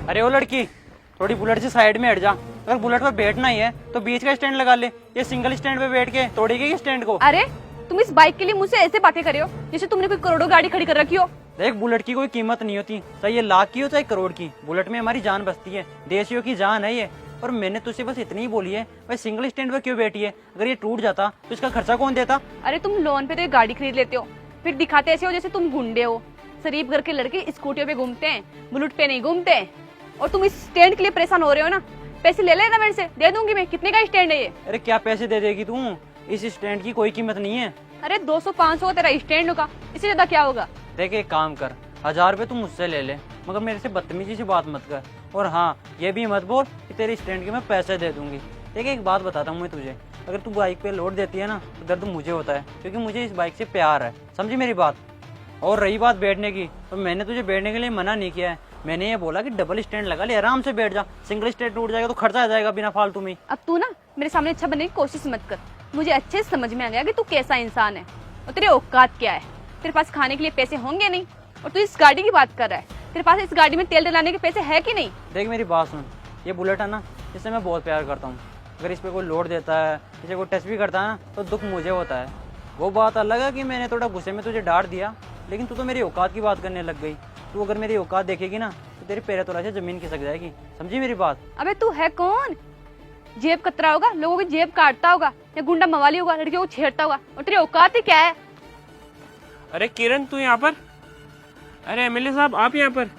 अरे ओ लड़की, थोड़ी बुलेट से साइड में हट जा। अगर बुलेट पर बैठना ही है तो बीच का स्टैंड लगा ले। ये सिंगल स्टैंड पे बैठ के तोड़ेगी स्टैंड को। अरे तुम इस बाइक के लिए मुझसे ऐसे बातें कर रहे हो जैसे तुमने कोई करोड़ों गाड़ी खड़ी कर रखी हो। देख, बुलेट की कोई कीमत नहीं होती, चाहे ये लाख की हो चाहे करोड़ की। बुलेट में हमारी जान बसती है, देशियों की जान है ये। और मैंने तुझसे बस इतनी ही बोली है, भाई सिंगल स्टैंड पे क्यों बैठी है? अगर ये टूट जाता तो इसका खर्चा कौन देता? अरे तुम लोन पे तो ये गाड़ी खरीद लेते हो, फिर दिखाते ऐसे हो जैसे तुम गुंडे हो। शरीफ घर के लड़के स्कूटियों पे घूमते हैं, बुलेट पे नहीं घूमते। और तुम इस स्टैंड के लिए परेशान हो रहे हो ना, पैसे ले लेना मेरे से, दे दूंगी मैं। कितने का स्टैंड है ये? अरे क्या पैसे दे देगी तू? इस स्टैंड की कोई कीमत नहीं है। अरे 200-500 तेरा स्टैंड होगा, इससे ज्यादा क्या होगा? देख, एक काम कर, 1000 रुपये तू मुझसे ले ले, मगर मेरे से बदतमीजी से बात मत कर। और हाँ, ये भी मत बोल कि तेरे स्टैंड के मैं पैसे दे दूंगी। देख, एक बात बताता हूँ मैं तुझे, अगर तू बाइक पे लोड देती है ना तो दर्द मुझे होता है, क्योंकि मुझे इस बाइक से प्यार है। समझी मेरी बात? और रही बात बैठने की, तो मैंने तुझे बैठने के लिए मना नहीं किया है। मैंने ये बोला कि डबल स्टैंड लगा ले, आराम से बैठ जा। सिंगल स्टैंड टूट जाएगा तो खर्चा आ जाएगा बिना फालतू में। अब तू ना मेरे सामने अच्छा बनने की कोशिश मत कर। मुझे अच्छे से समझ में आ गया कि तू कैसा इंसान है और तेरे औकात क्या है। तेरे पास खाने के लिए पैसे होंगे नहीं, और तू इस गाड़ी की बात कर रहा है। तेरे पास इस गाड़ी में तेल डलाने के पैसे है कि नहीं? देख मेरी बात सुन, ये बुलेट है ना, इससे मैं बहुत प्यार करता हूँ। अगर इस पर कोई लोड देता है, इसे कोई टच भी करता है ना, तो दुख मुझे होता है। वो बात अलग है कि मैंने थोड़ा गुस्से में तुझे डांट दिया, लेकिन तू तो मेरी औकात की बात करने लग गई। तू अगर मेरी औकात देखेगी ना तो तेरे पैर तले से जमीन खिसक जाएगी। समझी मेरी बात? अबे तू है कौन? जेब कतरा होगा, लोगों की जेब काटता होगा, या गुंडा मवाली होगा, लड़कियों को छेड़ता होगा, और तेरी औकात ही क्या है? अरे किरण, तू यहाँ पर? अरे एमएलए साहब, आप यहाँ पर?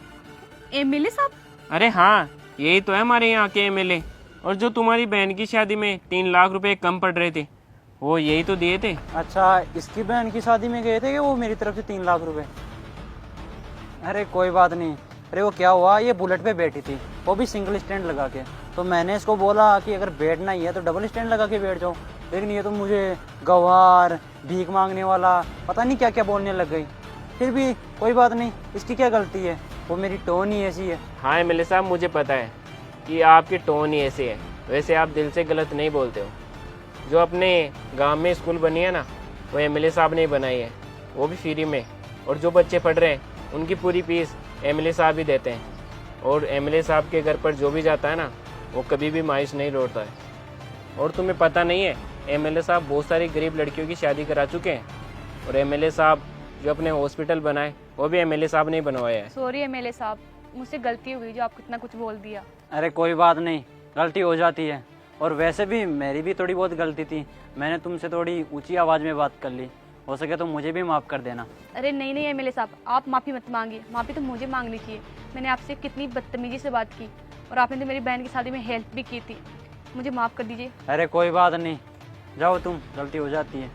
एमएलए साहब? अरे हाँ, यही तो है हमारे यहाँ के एमएलए। और जो तुम्हारी बहन की शादी में 3 लाख रुपए कम पड़ रहे थे, वो यही तो दिए थे। अच्छा, इसकी बहन की शादी में गए थे कि वो मेरी तरफ से 3 लाख रुपए? अरे कोई बात नहीं। अरे वो क्या हुआ, ये बुलेट पे बैठी थी, वो भी सिंगल स्टैंड लगा के। तो मैंने इसको बोला कि अगर बैठना ही है तो डबल स्टैंड लगा के बैठ जाओ, लेकिन ये तो मुझे गवार, भीख मांगने वाला, पता नहीं क्या क्या बोलने लग गई। फिर भी कोई बात नहीं, इसकी क्या गलती है? वो मेरी टोन ही ऐसी है। हाँ एमएलए साहब, मुझे पता है कि आपकी टोन ही ऐसी है। वैसे आप दिल से गलत नहीं बोलते हो। जो अपने गांव में स्कूल बनी है ना, वो एमएलए साहब ने ही बनाई है, वो भी फ्री में। और जो बच्चे पढ़ रहे हैं उनकी पूरी फीस एमएलए साहब ही देते हैं। और एमएलए साहब के घर पर जो भी जाता है ना, वो कभी भी मायूस नहीं लौटता है। और तुम्हें पता नहीं है, एमएलए साहब बहुत सारी गरीब लड़कियों की शादी करा चुके हैं। और एमएलए साहब जो अपने हॉस्पिटल बनाए, वो भी एमएलए साहब ने ही बनवाया है। सॉरी एमएलए साहब, मुझसे गलती हो गई जो आपको इतना कुछ बोल दिया। अरे कोई बात नहीं, गलती हो जाती है। और वैसे भी मेरी भी थोड़ी बहुत गलती थी, मैंने तुमसे थोड़ी ऊंची आवाज़ में बात कर ली। हो सके तो मुझे भी माफ़ कर देना। अरे नहीं नहीं एमएलए साहब, आप माफ़ी मत मांगिए। माफ़ी तो मुझे मांगनी चाहिए। मैंने आपसे कितनी बदतमीजी से बात की, और आपने तो मेरी बहन की शादी में हेल्प भी की थी। मुझे माफ़ कर दीजिए। अरे कोई बात नहीं, जाओ तुम, गलती हो जाती है।